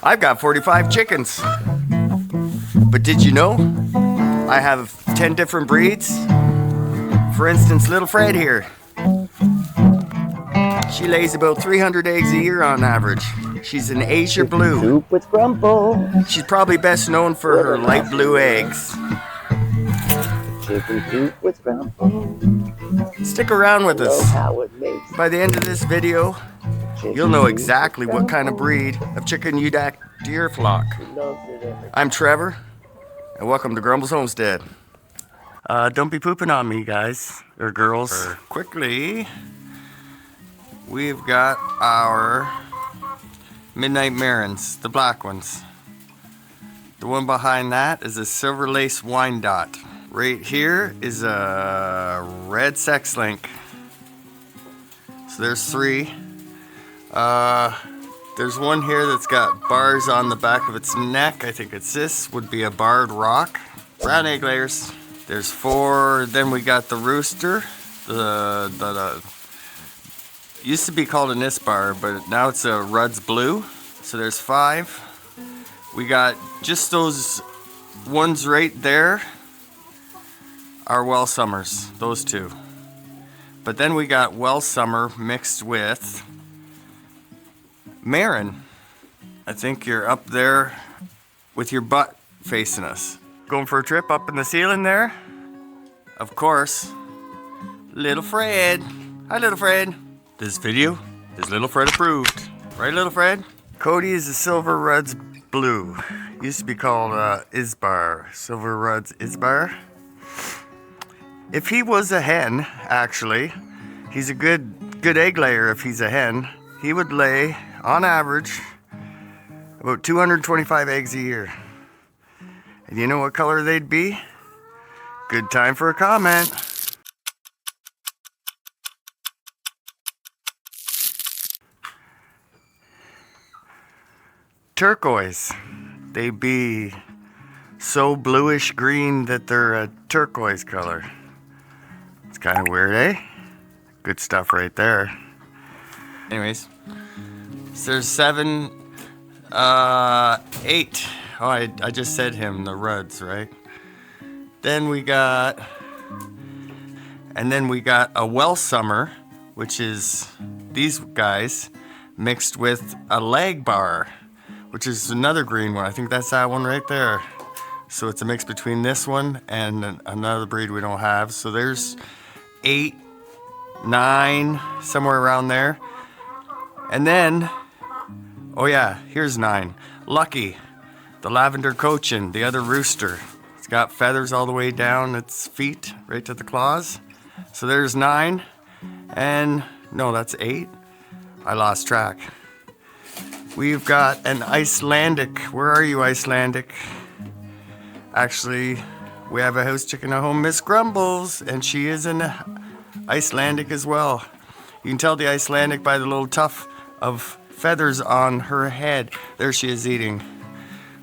I've got 45 chickens. But did you know I have 10 different breeds? For instance, little Fred here. She lays about 300 eggs a year on average. She's an Aisha blue. Soup with Grumbles. She's probably best known for her light blue eggs. Chicken soup with Grumbles. Stick around with us. How it makes By the end of this video, you'll know exactly what kind of breed of chicken you'd act to your flock. I'm Trevor, and welcome to Grumbles Homestead. Don't be pooping on me, guys, or girls. Quickly, we've got our Midnight Marans, the black ones. The one behind that is a silver lace Wyandotte. Right here is a red sex link. So there's 3. There's one here that's got bars on the back of its neck. I think it's this, would be a barred rock. Brown egg layers. There's 4. Then we got the Rooster. The used to be called an Isbar, but now it's a Rudd's Blue. So there's 5. We got just those ones right there are Welsummers, those 2. But then we got Welsummer mixed with Maran. I think you're up there with your butt facing us. Going for a trip up in the ceiling there? Of course, little Fred. Hi, little Fred. This video is little Fred approved. Right, little Fred? Cody is a Silver Rudd's Blue. Used to be called Isbar. Silver Rudd's Isbar. If he was a hen, actually, he's a good egg layer if he's a hen. He would lay, on average, about 225 eggs a year. And you know what color they'd be? Good time for a comment. Turquoise. They be so bluish green that they're a turquoise color. It's kind of weird, eh? Good stuff right there. Anyways, so there's 7, 8. Oh, I just said him, the Rudds, right? Then we got a Welsummer, which is these guys mixed with a Legbar, which is another green one. I think that's that one right there. So it's a mix between this one and another breed we don't have. So there's 8, 9, somewhere around there. And then, oh yeah, here's 9. Lucky, the Lavender Cochin, the other Rooster. It's got feathers all the way down its feet, right to the claws. So there's 9. And, no, that's 8. I lost track. We've got an Icelandic. Where are you, Icelandic? Actually, we have a house chicken at home, Miss Grumbles, and she is an Icelandic as well. You can tell the Icelandic by the little tuft of feathers on her head. There she is eating.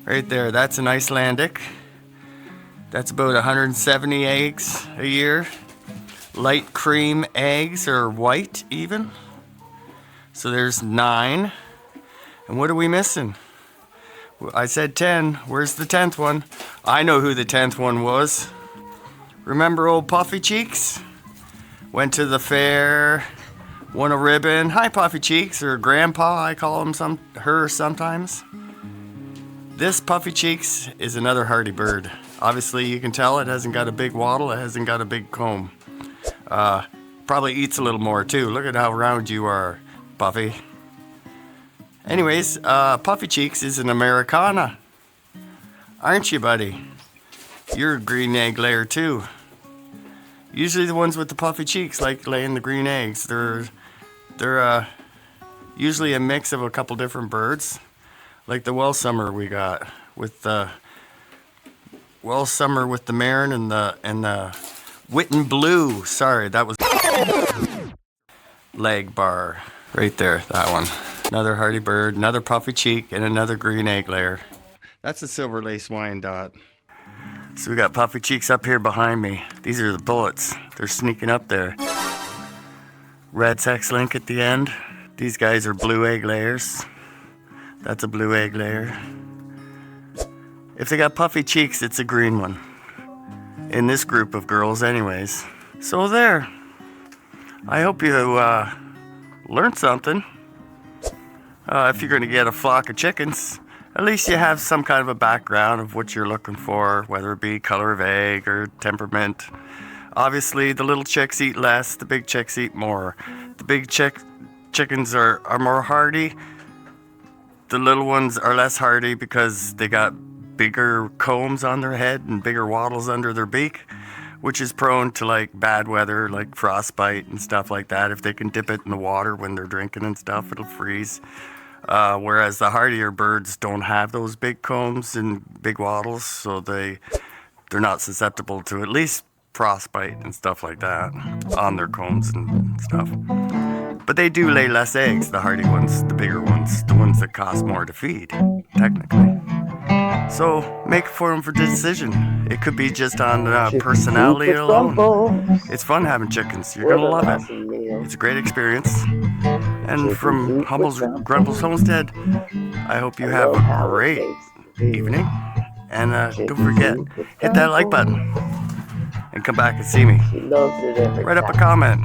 Right there, that's an Icelandic. That's about 170 eggs a year. Light cream eggs, or white even. So there's 9. And what are we missing? I said 10. Where's the 10th one? I know who the 10th one was. Remember old Puffy Cheeks? Went to the fair, won a ribbon. Hi, Puffy Cheeks, or Grandpa, I call him her sometimes. This Puffy Cheeks is another hardy bird. Obviously, you can tell it hasn't got a big wattle. It hasn't got a big comb. Probably eats a little more too. Look at how round you are, Puffy. Anyways, Puffy Cheeks is an Americana. Aren't you, buddy? You're a green egg layer too. Usually the ones with the puffy cheeks like laying the green eggs. They're usually a mix of a couple different birds. Like the Welsummer we got with the Welsummer with the Maran and the Witten Blue. Sorry, that was Legbar. Right there, that one. Another hardy bird, another puffy cheek, and another green egg layer. That's a silver lace Wyandotte. So we got puffy cheeks up here behind me. These are the bullets. They're sneaking up there. Red sex link at the end. These guys are blue egg layers. That's a blue egg layer. If they got puffy cheeks, it's a green one. In this group of girls anyways. So there. I hope you learned something. If you're going to get a flock of chickens, at least you have some kind of a background of what you're looking for, whether it be color of egg or temperament. Obviously, the little chicks eat less, the big chicks eat more. The big chickens are more hardy. The little ones are less hardy because they got bigger combs on their head and bigger wattles under their beak, which is prone to like bad weather, like frostbite and stuff like that. If they can dip it in the water when they're drinking and stuff, it'll freeze. Whereas the hardier birds don't have those big combs and big wattles, so they're not susceptible to at least frostbite and stuff like that on their combs and stuff. But they do lay less eggs, the hardy ones, the bigger ones, the ones that cost more to feed, technically. So make a for decision. It could be just on personality alone. It's fun having chickens. You're gonna love it. It's a great experience. And from Grumbles Homestead, I hope you have a great evening. And don't forget, hit that like button and come back and see me. Write up a comment.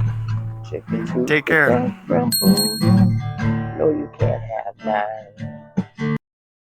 Take care. No, you can't have mine.